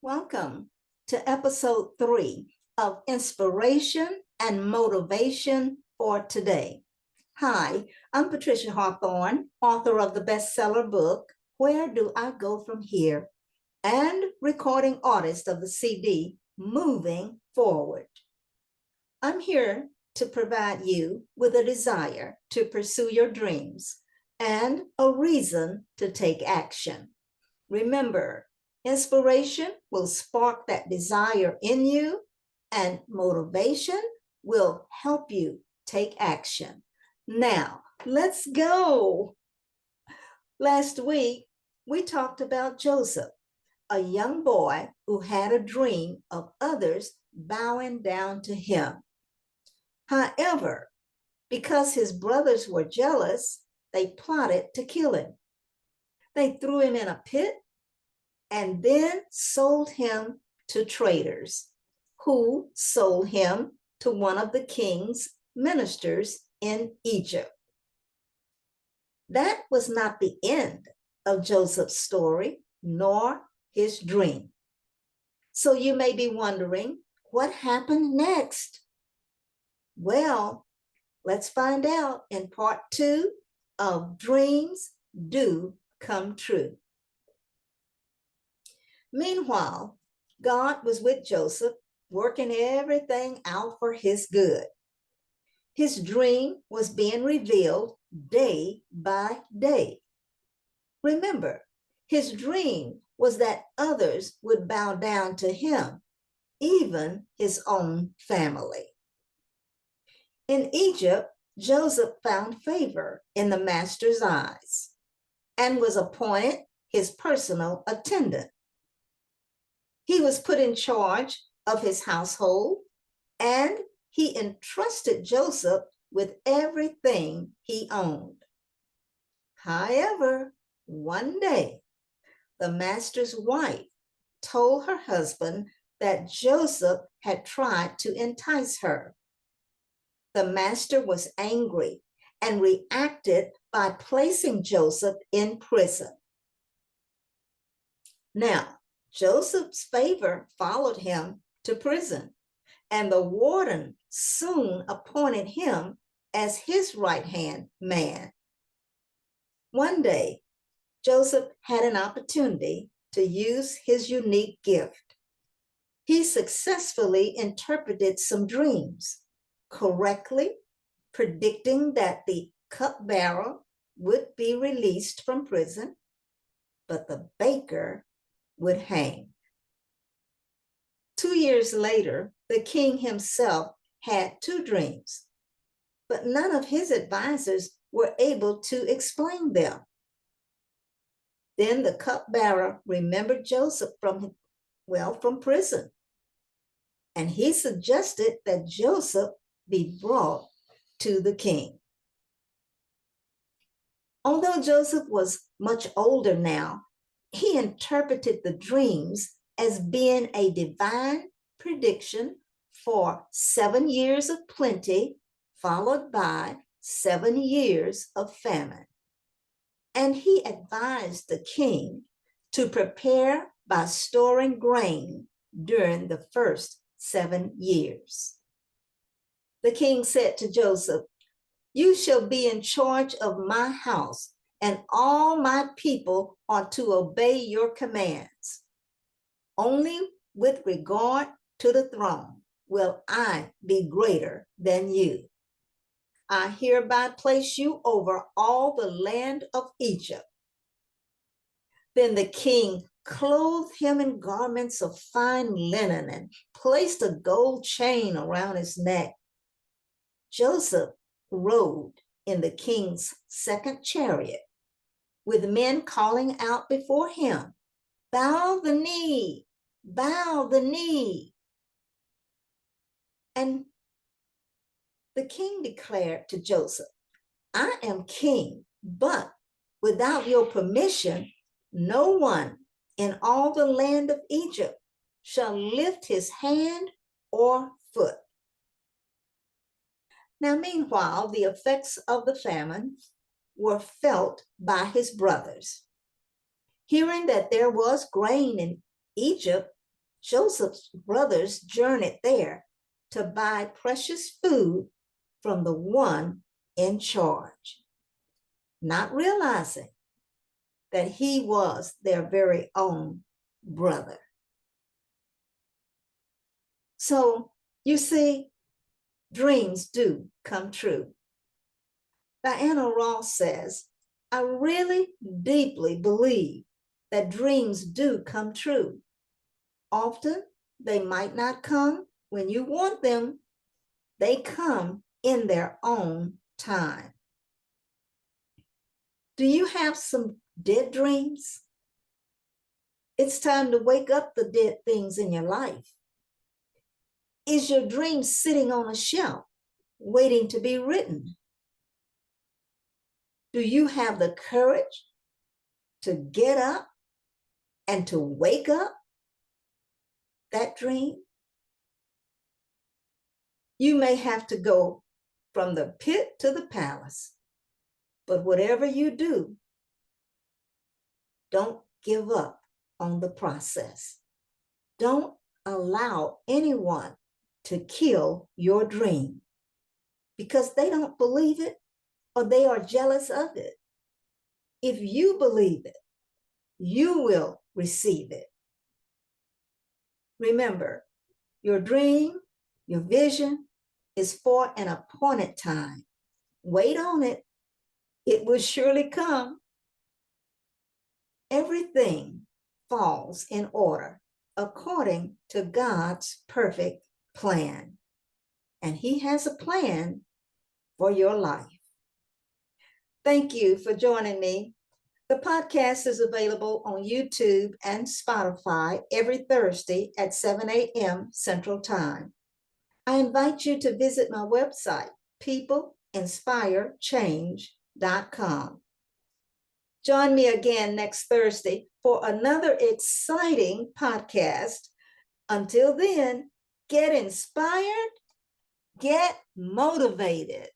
Welcome to episode 3 of Inspiration and Motivation for Today. Hi, I'm Patricia Hawthorne, author of the bestseller book, Where Do I Go From Here? And recording artist of the CD, Moving Forward. I'm here to provide you with a desire to pursue your dreams and a reason to take action. Remember, inspiration will spark that desire in you, and motivation will help you take action. Now, let's go. Last week, we talked about Joseph, a young boy who had a dream of others bowing down to him. However, because his brothers were jealous, they plotted to kill him. They threw him in a pit and then sold him to traders, who sold him to one of the king's ministers in Egypt. That was not the end of Joseph's story, nor his dream. So you may be wondering, what happened next? Well, let's find out in part 2 of Dreams Do Come True. Meanwhile, God was with Joseph, working everything out for his good. His dream was being revealed day by day. Remember, his dream was that others would bow down to him, even his own family. In Egypt, Joseph found favor in the master's eyes and was appointed his personal attendant. He was put in charge of his household, and he entrusted Joseph with everything he owned. However, one day, the master's wife told her husband that Joseph had tried to entice her. The master was angry and reacted by placing Joseph in prison. Now, Joseph's favor followed him to prison, and the warden soon appointed him as his right-hand man. One day, Joseph had an opportunity to use his unique gift. He successfully interpreted some dreams, correctly predicting that the cupbearer would be released from prison, but the baker would hang. 2 years later, the king himself had 2 dreams, but none of his advisors were able to explain them. Then the cupbearer remembered Joseph from prison, and he suggested that Joseph be brought to the king. Although Joseph was much older now, he interpreted the dreams as being a divine prediction for 7 years of plenty, followed by 7 years of famine. And he advised the king to prepare by storing grain during the first 7 years. The king said to Joseph, "You shall be in charge of my house, and all my people are to obey your commands. Only with regard to the throne will I be greater than you. I hereby place you over all the land of Egypt." Then the king clothed him in garments of fine linen and placed a gold chain around his neck. Joseph rode in the king's second chariot, with men calling out before him, "Bow the knee, bow the knee." And the king declared to Joseph, "I am king, but without your permission, no one in all the land of Egypt shall lift his hand or foot." Now, meanwhile, the effects of the famine were felt by his brothers. Hearing that there was grain in Egypt, Joseph's brothers journeyed there to buy precious food from the one in charge, not realizing that he was their very own brother. So you see, dreams do come true. Diana Ross says, I really deeply believe that dreams do come true. Often they might not come when you want them. They come in their own time. Do you have some dead dreams? It's time to wake up the dead things in your life. Is your dream sitting on a shelf waiting to be written? Do you have the courage to get up and to wake up that dream? You may have to go from the pit to the palace, but whatever you do, don't give up on the process. Don't allow anyone to kill your dream because they don't believe it or they are jealous of it. If you believe it, you will receive it. Remember, your dream, your vision is for an appointed time. Wait on it. It will surely come. Everything falls in order according to God's perfect plan. And He has a plan for your life. Thank you for joining me. The podcast is available on YouTube and Spotify every Thursday at 7 a.m. Central Time. I invite you to visit my website, peopleinspirechange.com. Join me again next Thursday for another exciting podcast. Until then, get inspired, get motivated.